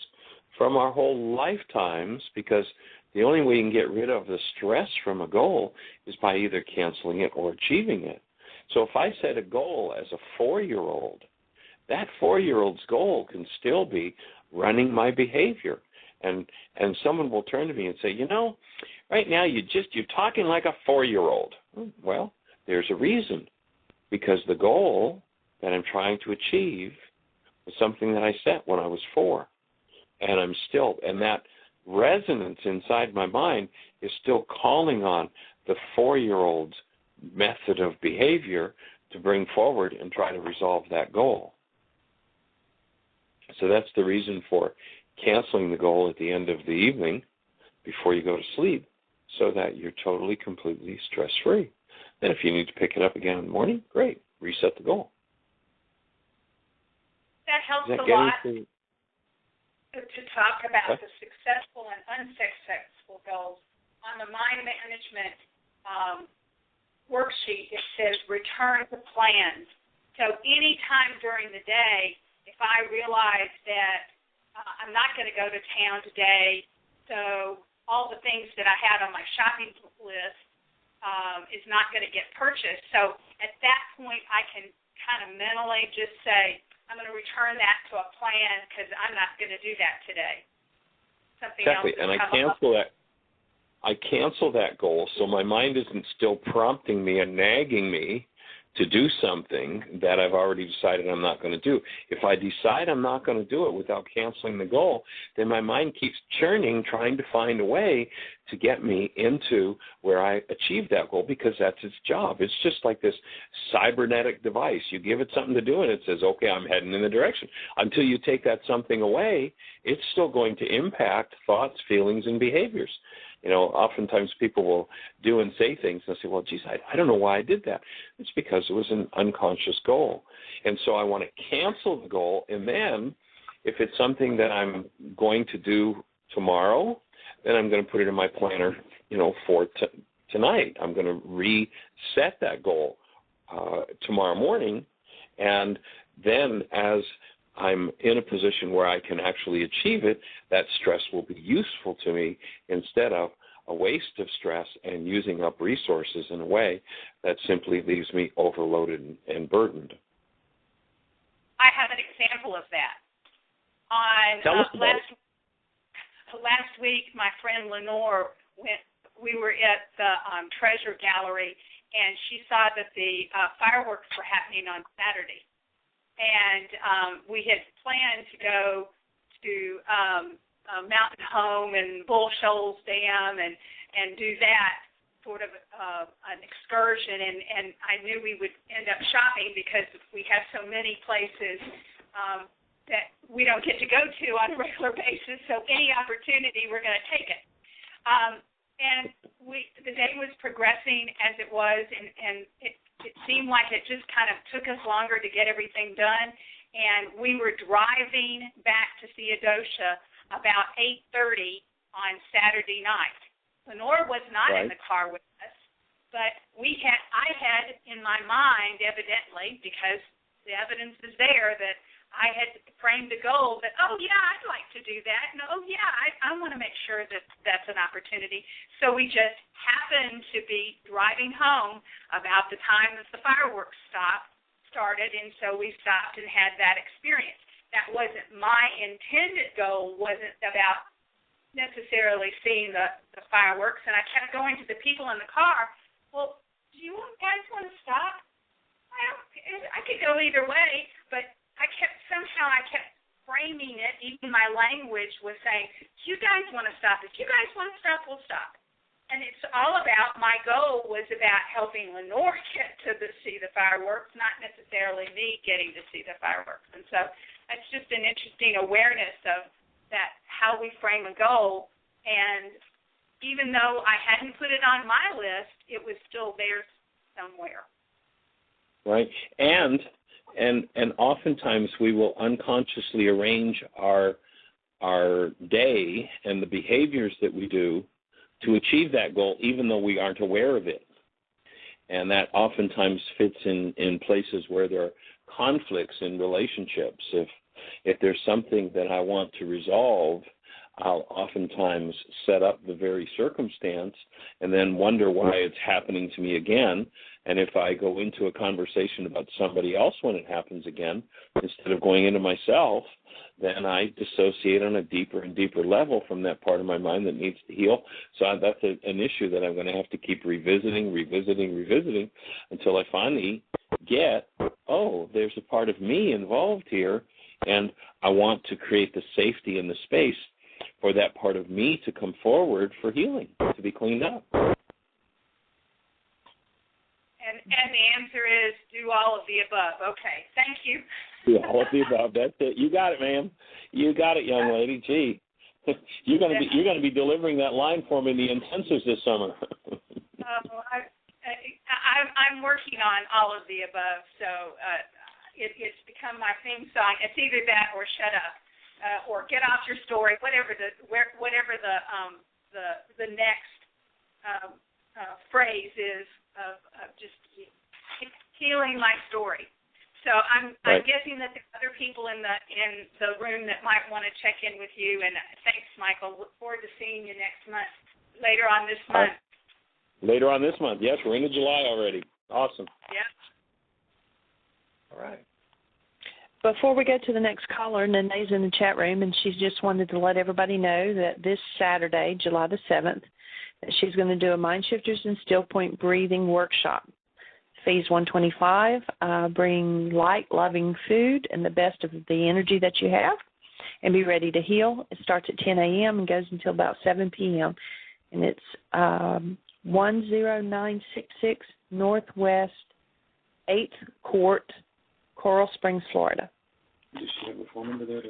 from our whole lifetimes, because the only way you can get rid of the stress from a goal is by either canceling it or achieving it. So if I set a goal as a 4-year-old, that 4-year-old's goal can still be running my behavior. And someone will turn to me and say, right now you're talking like a 4-year-old. Well, there's a reason, because the goal that I'm trying to achieve was something that I set when I was 4. And that resonance inside my mind is still calling on the 4-year-old's method of behavior to bring forward and try to resolve that goal. So that's the reason for canceling the goal at the end of the evening before you go to sleep, so that you're totally, completely stress-free. Then if you need to pick it up again in the morning, great, reset the goal. That helps a lot to talk about the successful and unsuccessful goals. On the mind management worksheet, it says return to plans. So any time during the day, if I realize that I'm not going to go to town today, so all the things that I had on my shopping list is not going to get purchased. So at that point, I can kind of mentally just say, I'm going to return that to a plan because I'm not going to do that today. Something exactly, else. And I cancel that. I cancel that goal, so my mind isn't still prompting me and nagging me to do something that I've already decided I'm not going to do. If I decide I'm not going to do it without canceling the goal, then my mind keeps churning, trying to find a way to get me into where I achieve that goal, because that's its job. It's just like this cybernetic device. You give it something to do, and it says, okay, I'm heading in the direction. Until you take that something away, it's still going to impact thoughts, feelings, and behaviors. Oftentimes people will do and say things and say, well, geez, I don't know why I did that. It's because it was an unconscious goal. And so I want to cancel the goal, and then if it's something that I'm going to do tomorrow, then I'm going to put it in my planner, for tonight. I'm going to reset that goal tomorrow morning, and then as I'm in a position where I can actually achieve it, that stress will be useful to me instead of a waste of stress and using up resources in a way that simply leaves me overloaded and burdened. I have an example of that. Tell us about it. Last week, my friend Lenore we were at the Treasure Gallery, and she saw that the fireworks were happening on Saturday. And we had planned to go to Mountain Home and Bull Shoals Dam and do that sort of an excursion. And I knew we would end up shopping because we have so many places that we don't get to go to on a regular basis. So any opportunity, we're going to take it. And the day was progressing as it was, and it seemed like it just kind of took us longer to get everything done. And we were driving back to Theodosia about 8:30 on Saturday night. Lenore was not in the car with us, but I had in my mind, evidently, because the evidence is there, that I had framed a goal that, oh, yeah, I'd like to do that. And, oh, yeah, I want to make sure that that's an opportunity. So we just happened to be driving home about the time that the fireworks started, and so we stopped and had that experience. That wasn't my intended goal, wasn't about necessarily seeing the fireworks. And I kept going to the people in the car, well, do you guys want to stop? I could go either way, but I kept framing it. Even my language was saying, you guys want to stop. If you guys want to stop, we'll stop. And it's all about, my goal was about helping Lenore get to see the fireworks, not necessarily me getting to see the fireworks. And so it's just an interesting awareness of that, how we frame a goal. And even though I hadn't put it on my list, it was still there somewhere. Right. And oftentimes we will unconsciously arrange our day and the behaviors that we do to achieve that goal, even though we aren't aware of it. And that oftentimes fits in places where there are conflicts in relationships. If there's something that I want to resolve, I'll oftentimes set up the very circumstance and then wonder why it's happening to me again. And if I go into a conversation about somebody else when it happens again, instead of going into myself, then I dissociate on a deeper and deeper level from that part of my mind that needs to heal. So that's an issue that I'm going to have to keep revisiting until I finally get, oh, there's a part of me involved here, and I want to create the safety and the space for that part of me to come forward for healing, to be cleaned up. And the answer is do all of the above. Okay, thank you. Do all of the above. That's it. You got it, ma'am. You got it, young lady. Gee, you're gonna be delivering that line for me in the intensives this summer. I'm working on all of the above, so it's become my theme song. It's either that or shut up. Or get off your story, whatever the next phrase is of just healing my story. So I'm guessing that there's other people in the room that might want to check in with you. And thanks, Michael. Look forward to seeing you next month. Later on this month. Later on this month. Yes, we're into July already. Awesome. Yeah. All right. Before we go to the next caller, Nene's in the chat room, and she's just wanted to let everybody know that this Saturday, July the 7th, that she's going to do a MindShifters and Still Point Breathing workshop. Fees $125. Bring light, loving food and the best of the energy that you have, and be ready to heal. It starts at 10 a.m. and goes until about 7 p.m., and it's 10966 Northwest 8th Court, Coral Springs, Florida. Does she have a phone number there?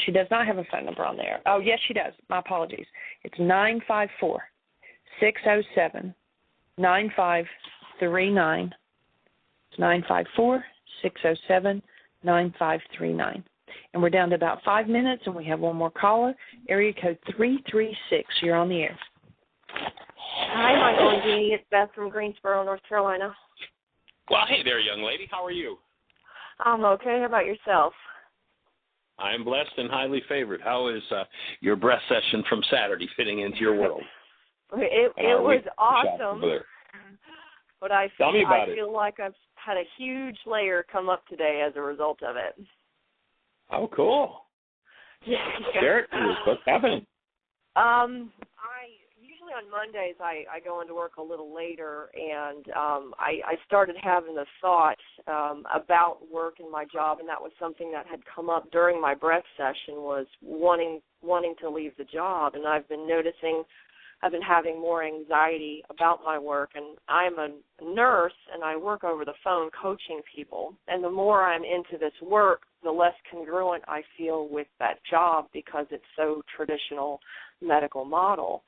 She does not have a phone number on there. Oh, yes, she does. My apologies. It's 954-607-9539. It's 954-607-9539. And we're down to about 5 minutes, and we have one more caller. Area code 336. You're on the air. Hi, Michael and Jeanie. It's Beth from Greensboro, North Carolina. Well, hey there, young lady. How are you? I'm okay. How about yourself? I'm blessed and highly favored. How is your breath session from Saturday fitting into your world? It was awesome. But I feel like I've had a huge layer come up today as a result of it. Oh, cool. Yeah. Share it, please. What's happening? Usually on Mondays I go into work a little later, and I started having a thought about work and my job, and that was something that had come up during my breath session, was wanting to leave the job. And I've been noticing I've been having more anxiety about my work, and I'm a nurse, and I work over the phone coaching people. And the more I'm into this work, the less congruent I feel with that job, because it's so traditional medical model.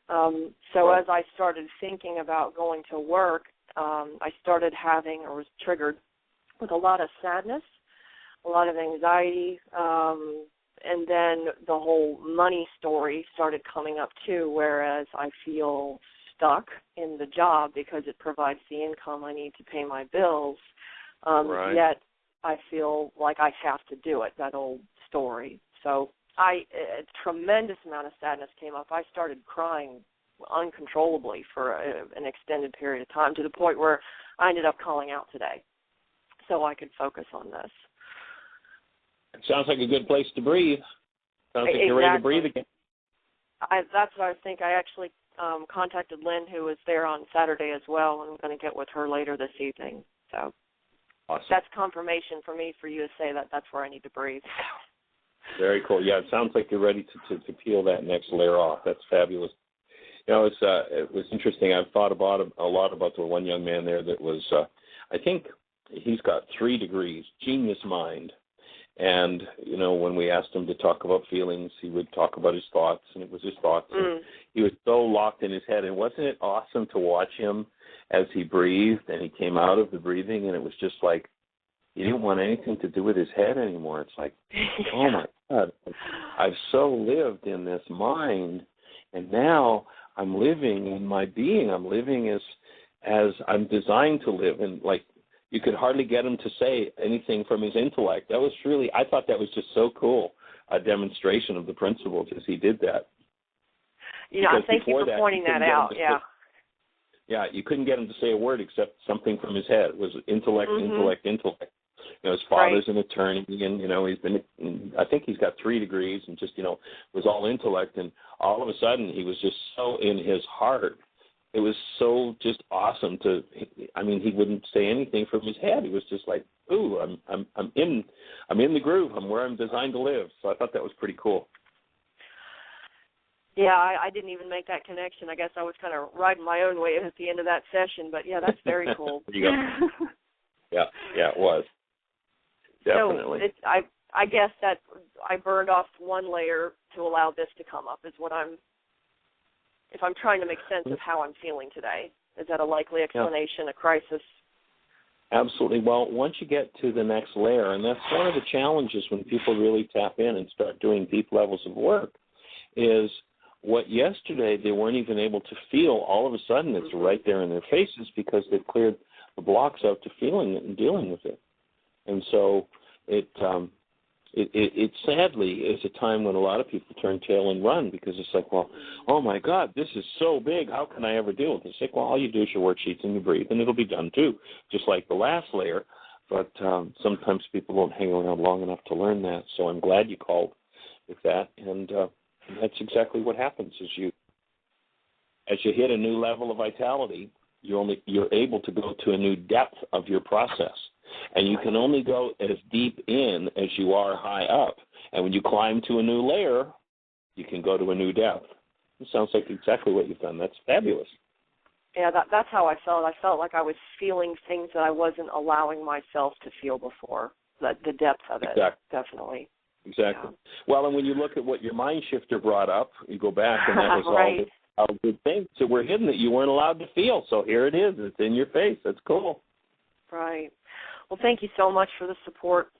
So as I started thinking about going to work, I started having, or was triggered with a lot of sadness, a lot of anxiety, and then the whole money story started coming up too, whereas I feel stuck in the job because it provides the income I need to pay my bills, yet I feel like I have to do it, that old story. So a tremendous amount of sadness came up. I started crying uncontrollably for an extended period of time, to the point where I ended up calling out today so I could focus on this. It sounds like a good place to breathe. Sounds like you're ready to breathe again. That's what I think. I actually contacted Lynn, who was there on Saturday as well, and I'm going to get with her later this evening. So awesome. That's confirmation for me, for you to say that that's where I need to breathe. Very cool. Yeah, it sounds like you're ready to peel that next layer off. That's fabulous. You know, it was interesting. I've thought about a lot about the one young man there that was, I think he's got 3 degrees, genius mind. And, you know, when we asked him to talk about feelings, he would talk about his thoughts, and it was his thoughts. And he was so locked in his head. And wasn't it awesome to watch him as he breathed and he came out of the breathing, and it was just like he didn't want anything to do with his head anymore. It's like, oh, my God, I've so lived in this mind, and now I'm living in my being. I'm living as I'm designed to live. And, like, you could hardly get him to say anything from his intellect. That was really, I thought that was just so cool, a demonstration of the principles as he did that. Yeah, thank you for pointing that out, Yeah, you couldn't get him to say a word except something from his head. It was intellect. You know, his father's an attorney, and, you know, I think he's got 3 degrees, and just, you know, was all intellect. And all of a sudden, he was just so in his heart. It was so just awesome he wouldn't say anything from his head. He was just like, ooh, I'm in the groove. I'm where I'm designed to live. So I thought that was pretty cool. Yeah, I didn't even make that connection. I guess I was kind of riding my own wave at the end of that session, but yeah, that's very cool. There you go. Yeah, it was. Definitely. So I guess that I burned off one layer to allow this to come up is what if I'm trying to make sense of how I'm feeling today. Is that a likely explanation, a crisis? Absolutely. Well, once you get to the next layer, and that's one of the challenges when people really tap in and start doing deep levels of work, is what yesterday they weren't even able to feel, all of a sudden it's right there in their faces because they've cleared the blocks out to feeling it and dealing with it. And so it sadly is a time when a lot of people turn tail and run because it's like, well, oh, my God, this is so big. How can I ever deal with this? It's like, well, all you do is your worksheets and you breathe, and it'll be done too, just like the last layer. But sometimes people won't hang around long enough to learn that. So I'm glad you called with that. And that's exactly what happens as you hit a new level of vitality, you're able to go to a new depth of your process. And you can only go as deep in as you are high up. And when you climb to a new layer, you can go to a new depth. It sounds like exactly what you've done. That's fabulous. Yeah, that's how I felt. I felt like I was feeling things that I wasn't allowing myself to feel before, the depth of it, definitely. Exactly. Yeah. Well, and when you look at what your mind shifter brought up, you go back, and that was all good things that were hidden that you weren't allowed to feel. So here it is. It's in your face. That's cool. Right. Well, thank you so much for the support.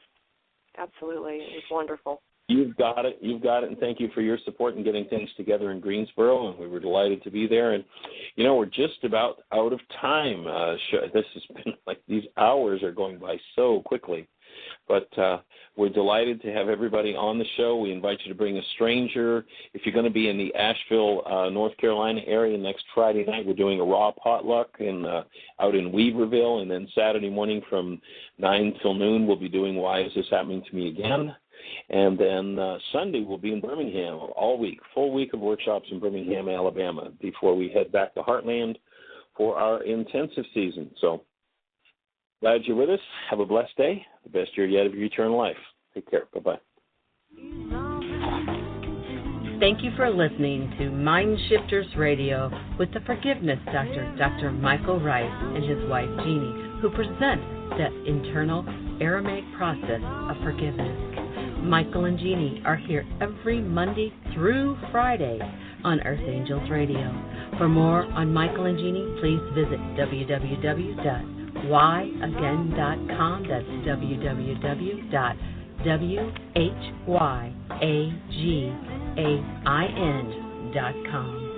Absolutely. It was wonderful. You've got it, and thank you for your support in getting things together in Greensboro, and we were delighted to be there. And, you know, we're just about out of time. This has been like these hours are going by so quickly. But we're delighted to have everybody on the show. We invite you to bring a stranger. If you're going to be in the Asheville, North Carolina area next Friday night, we're doing a raw potluck out in Weaverville. And then Saturday morning from 9 till noon, we'll be doing Why Is This Happening to Me Again? And then Sunday we'll be in Birmingham all week, full week of workshops in Birmingham, Alabama, before we head back to Heartland for our intensive season. So glad you're with us. Have a blessed day. The best year yet of your eternal life. Take care. Bye-bye. Thank you for listening to MindShifters Radio with the Forgiveness Doctor, Dr. Michael Ryce, and his wife, Jeanie, who present the internal Aramaic process of forgiveness. Michael and Jeanie are here every Monday through Friday on Earth Angels Radio. For more on Michael and Jeanie, please visit www.whyagain.com. That's www.whyagain.com.